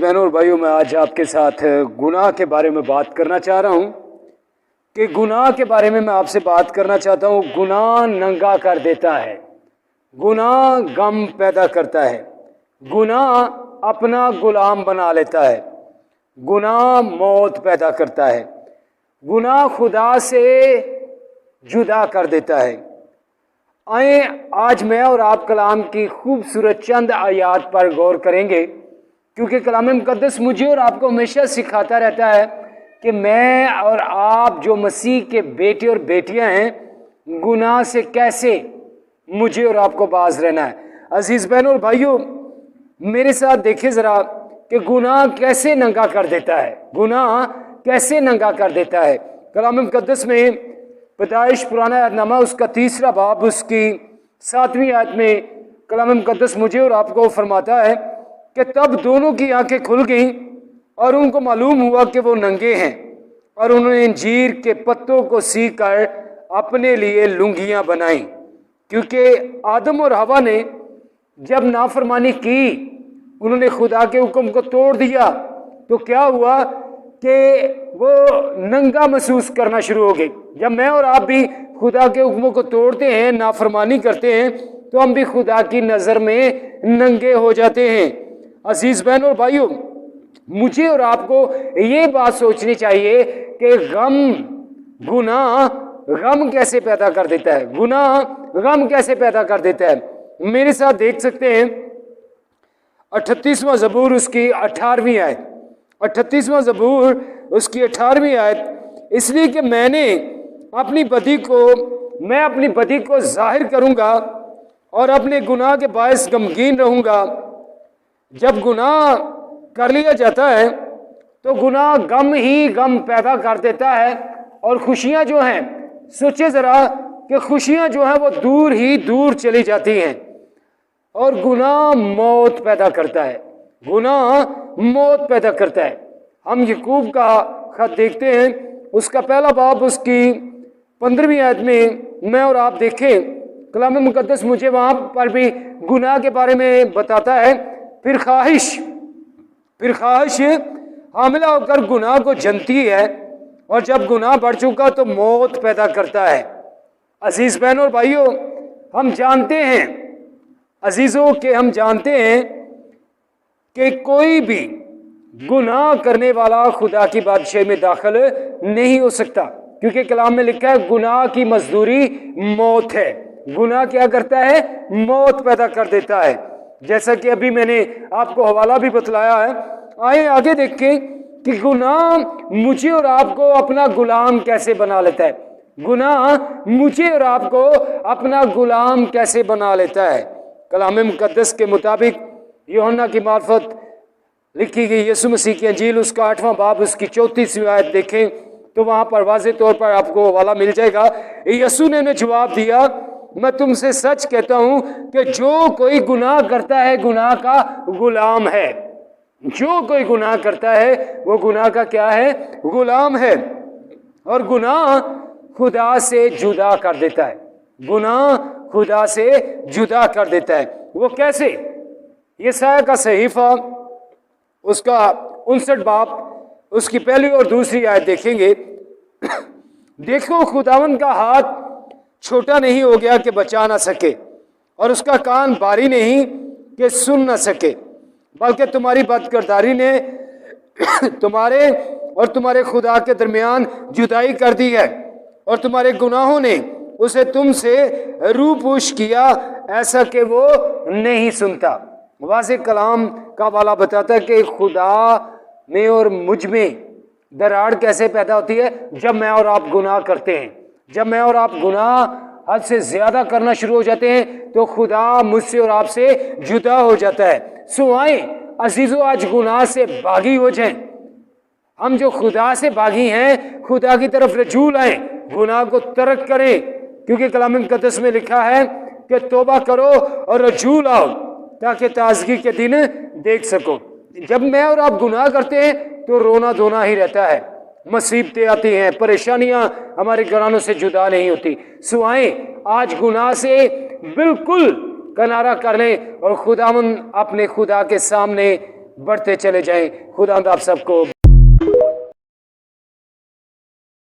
बहनों और भाइयों, मैं आज आपके साथ गुनाह के बारे में बात करना चाह रहा हूं कि गुनाह के बारे में मैं आपसे बात करना चाहता हूं। गुनाह नंगा कर देता है, गुनाह गम पैदा करता है, गुनाह अपना गुलाम बना लेता है, गुनाह मौत पैदा करता है, गुनाह खुदा से जुदा कर देता है। आए आज मैं और आप कलाम की खूबसूरत चंद आयात पर गौर करेंगे, क्योंकि कलाम मुकद्दस मुझे और आपको हमेशा सिखाता रहता है कि मैं और आप जो मसीह के बेटे और बेटियां हैं, गुनाह से कैसे मुझे और आपको बाज रहना है। अजीज बहनों और भाइयों, मेरे साथ देखिए ज़रा कि गुनाह कैसे नंगा कर देता है, गुनाह कैसे नंगा कर देता है। कलाम मुकद्दस में पैदाइश पुराना यादनामा उसका 3 बाब उसकी 7वीं आयत में कलाम मुकद्दस मुझे और आपको फरमाता है कि तब दोनों की आंखें खुल गईं और उनको मालूम हुआ कि वो नंगे हैं, और उन्होंने अंजीर के पत्तों को सी कर अपने लिए लुंगियां बनाई। क्योंकि आदम और हवा ने जब नाफरमानी की, उन्होंने खुदा के हुक्म को तोड़ दिया, तो क्या हुआ कि वो नंगा महसूस करना शुरू हो गए। जब मैं और आप भी खुदा के हुक्मों को तोड़ते हैं, नाफरमानी करते हैं, तो हम भी खुदा की नज़र में नंगे हो जाते हैं। अजीज बहनों और भाइयों, मुझे और आपको ये बात सोचनी चाहिए कि गुनाह गम कैसे पैदा कर देता है, गुनाह गम कैसे पैदा कर देता है। मेरे साथ देख सकते हैं 38वां ज़बूर उसकी 18वीं आयत, 38वां ज़बूर उसकी 18वीं आयत, इसलिए कि मैं अपनी बदी को जाहिर करूंगा और अपने गुनाह के बायस गमगीन रहूंगा। जब गुनाह कर लिया जाता है तो गुनाह गम ही गम पैदा कर देता है, और खुशियां जो हैं, सोचे ज़रा कि खुशियां जो हैं वो दूर ही दूर चली जाती हैं, और गुनाह मौत पैदा करता है, गुनाह मौत पैदा करता है। हम याकूब का खत देखते हैं, उसका 1 बाब उसकी 15वीं आयत में मैं और आप देखें, कलाम मुकद्दस मुझे वहाँ पर भी गुनाह के बारे में बताता है। फिर ख्वाहिश हामिला होकर गुनाह को जनती है, और जब गुनाह बढ़ चुका तो मौत पैदा करता है। अजीज बहनों और भाइयों, हम जानते हैं हम जानते हैं कि कोई भी गुनाह करने वाला खुदा की बादशाही में दाखिल नहीं हो सकता, क्योंकि कलाम में लिखा है गुनाह की मजदूरी मौत है। गुनाह क्या करता है? मौत पैदा कर देता है, जैसा कि अभी मैंने आपको हवाला भी बतलाया है। आइए आगे देखें कि गुनाह मुझे और आपको अपना गुलाम कैसे बना लेता है, गुनाह मुझे और आपको अपना गुलाम कैसे बना लेता है। कलाम मुकद्दस के मुताबिक यूहन्ना की मार्फत लिखी गई यीशु मसीह की अंजील उसका 8वां बाब उसकी 34वीं आयत देखें तो वहां पर वाज़ेह तौर पर आपको हवाला मिल जाएगा। यीशु ने जवाब दिया, मैं तुमसे सच कहता हूं कि जो कोई गुनाह करता है गुनाह का गुलाम है। जो कोई गुनाह करता है वो गुनाह का क्या है? गुलाम है। और गुनाह खुदा से जुदा कर देता है, गुनाह खुदा से जुदा कर देता है। वो कैसे? यशायाह का सहीफा उसका 59 बाब उसकी 1 और 2 आयत देखेंगे। देखो, खुदावन का हाथ छोटा नहीं हो गया कि बचा ना सके, और उसका कान बारी नहीं कि सुन ना सके, बल्कि तुम्हारी बदकिरदारी ने तुम्हारे और तुम्हारे खुदा के दरमियान जुदाई कर दी है, और तुम्हारे गुनाहों ने उसे तुमसे रूपोश किया, ऐसा कि वो नहीं सुनता। वाज़ेह कलाम का वाला बताता है कि खुदा में और मुझ में दरार कैसे पैदा होती है? जब मैं और आप गुनाह करते हैं, जब मैं और आप गुनाह हद से ज्यादा करना शुरू हो जाते हैं, तो खुदा मुझसे और आपसे जुदा हो जाता है। सो आए अजीजों, आज गुनाह से बागी हो जाएं। हम जो खुदा से बागी हैं, खुदा की तरफ रजूल आए, गुनाह को तर्क करें, क्योंकि कलाम मुकद्दस में लिखा है कि तौबा करो और रजूल आओ ताकि ताजगी के दिन देख सको। जब मैं और आप गुनाह करते हैं तो रोना धोना ही रहता है, मुसीबतें आती हैं, परेशानियां हमारे घरानों से जुदा नहीं होती। सुआएं आज गुनाह से बिल्कुल किनारा कर लें और खुदावन अपने खुदा के सामने बढ़ते चले जाएं। खुदा आप सबको